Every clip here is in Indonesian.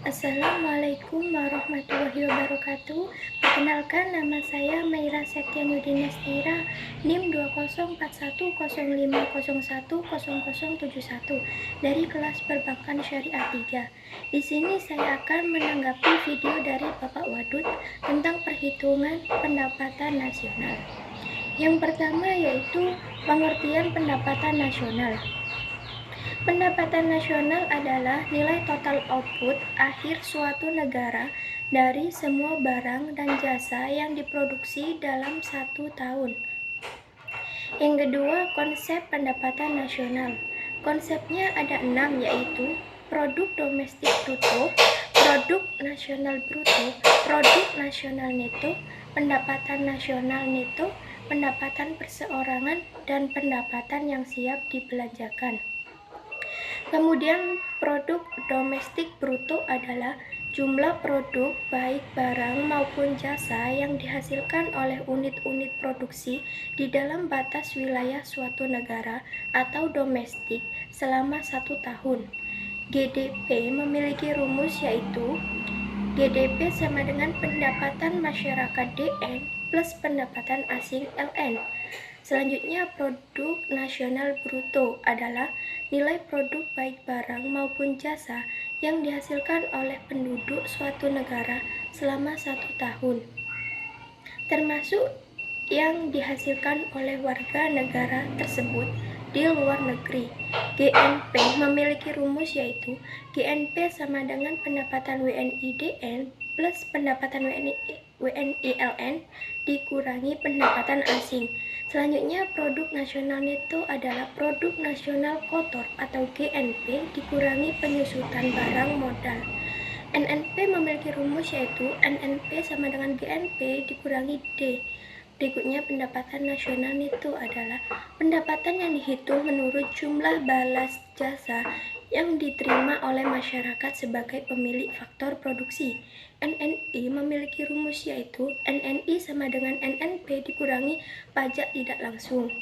Assalamualaikum warahmatullahi wabarakatuh. Perkenalkan, nama saya Maira Septianudin Nestira, NIM 204110501071 dari kelas Perbankan Syariah 3. Di sini saya akan menanggapi video dari Bapak Wadud tentang perhitungan pendapatan nasional. Yang pertama yaitu pengertian pendapatan nasional. Pendapatan nasional adalah nilai total output akhir suatu negara dari semua barang dan jasa yang diproduksi dalam satu tahun. Yang kedua, konsep pendapatan nasional. Konsepnya ada 6, yaitu produk domestik bruto, produk nasional bruto, produk nasional neto, pendapatan nasional neto, pendapatan perseorangan, dan pendapatan yang siap dibelanjakan. Kemudian produk domestik bruto adalah jumlah produk baik barang maupun jasa yang dihasilkan oleh unit-unit produksi di dalam batas wilayah suatu negara atau domestik selama 1 tahun. GDP memiliki rumus yaitu GDP sama dengan pendapatan masyarakat DN plus pendapatan asing LN. Selanjutnya, produk nasional bruto adalah nilai produk baik barang maupun jasa yang dihasilkan oleh penduduk suatu negara selama 1 tahun, termasuk yang dihasilkan oleh warga negara tersebut di luar negeri. GNP memiliki rumus yaitu GNP sama dengan pendapatan WNI-DN plus pendapatan WNI-LN dikurangi pendapatan asing. Selanjutnya, produk nasional neto adalah produk nasional kotor atau GNP dikurangi penyusutan barang modal. NNP memiliki rumus yaitu NNP sama dengan GNP dikurangi D. Berikutnya, pendapatan nasional neto adalah pendapatan yang dihitung menurut jumlah balas jasa yang diterima oleh masyarakat sebagai pemilik faktor produksi. NNI memiliki rumus yaitu NNI sama dengan NNP dikurangi pajak tidak langsung.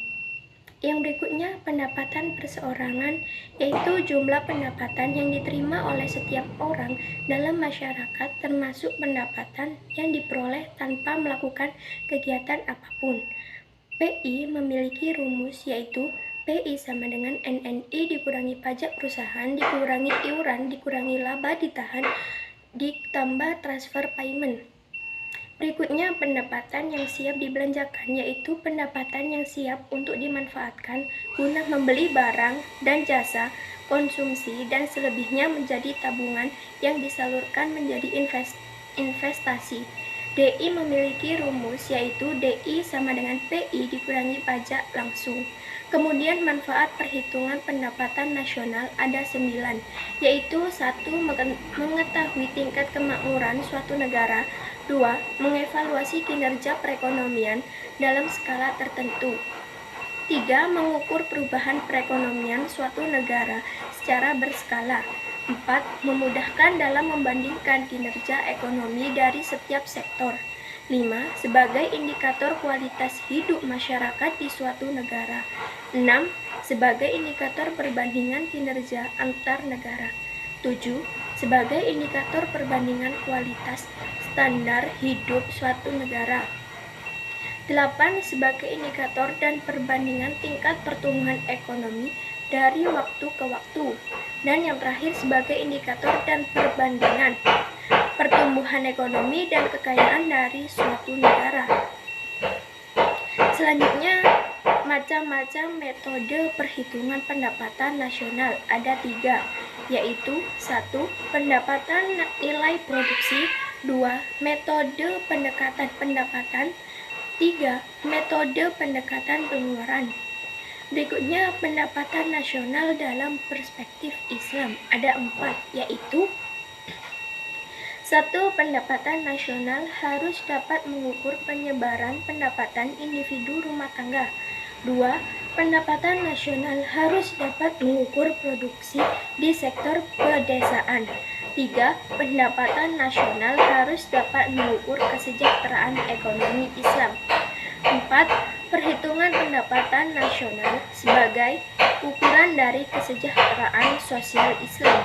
Yang berikutnya, pendapatan perseorangan, yaitu jumlah pendapatan yang diterima oleh setiap orang dalam masyarakat termasuk pendapatan yang diperoleh tanpa melakukan kegiatan apapun. PI memiliki rumus yaitu PI sama dengan NNI dikurangi pajak perusahaan dikurangi iuran dikurangi laba ditahan ditambah transfer payment. Berikutnya, pendapatan yang siap dibelanjakan, yaitu pendapatan yang siap untuk dimanfaatkan guna membeli barang dan jasa konsumsi dan selebihnya menjadi tabungan yang disalurkan menjadi investasi. DI memiliki rumus yaitu DI sama dengan PI dikurangi pajak langsung. Kemudian manfaat perhitungan pendapatan nasional ada 9, yaitu 1. Mengetahui tingkat kemakmuran suatu negara. 2. Mengevaluasi kinerja perekonomian dalam skala tertentu. 3. Mengukur perubahan perekonomian suatu negara secara berskala. 4. Memudahkan dalam membandingkan kinerja ekonomi dari setiap sektor. 5. Sebagai indikator kualitas hidup masyarakat di suatu negara. 6. Sebagai indikator perbandingan kinerja antar negara. 7. Sebagai indikator perbandingan kualitas standar hidup suatu negara. 8. Sebagai indikator dan perbandingan tingkat pertumbuhan ekonomi dari waktu ke waktu. Dan yang terakhir sebagai indikator dan perbandingan pertumbuhan ekonomi dan kekayaan dari suatu negara. Selanjutnya, macam-macam metode perhitungan pendapatan nasional ada 3, yaitu 1. Pendapatan nilai produksi. 2. Metode pendekatan pendapatan. 3. Metode pendekatan pengeluaran. Berikutnya, pendapatan nasional dalam perspektif Islam ada 4, yaitu 1. Pendapatan nasional harus dapat mengukur penyebaran pendapatan individu rumah tangga. 2. Pendapatan nasional harus dapat mengukur produksi di sektor pedesaan. 3. Pendapatan nasional harus dapat mengukur kesejahteraan ekonomi Islam. 4. Perhitungan pendapatan nasional sebagai ukuran dari kesejahteraan sosial Islam.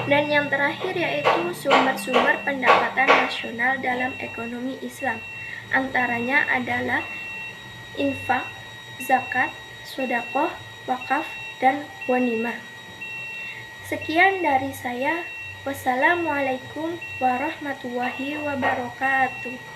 Dan yang terakhir yaitu sumber-sumber pendapatan nasional dalam ekonomi Islam. Antaranya adalah infak, zakat, sedekah, wakaf, dan ghanimah. Sekian dari saya. Wassalamualaikum warahmatullahi wabarakatuh.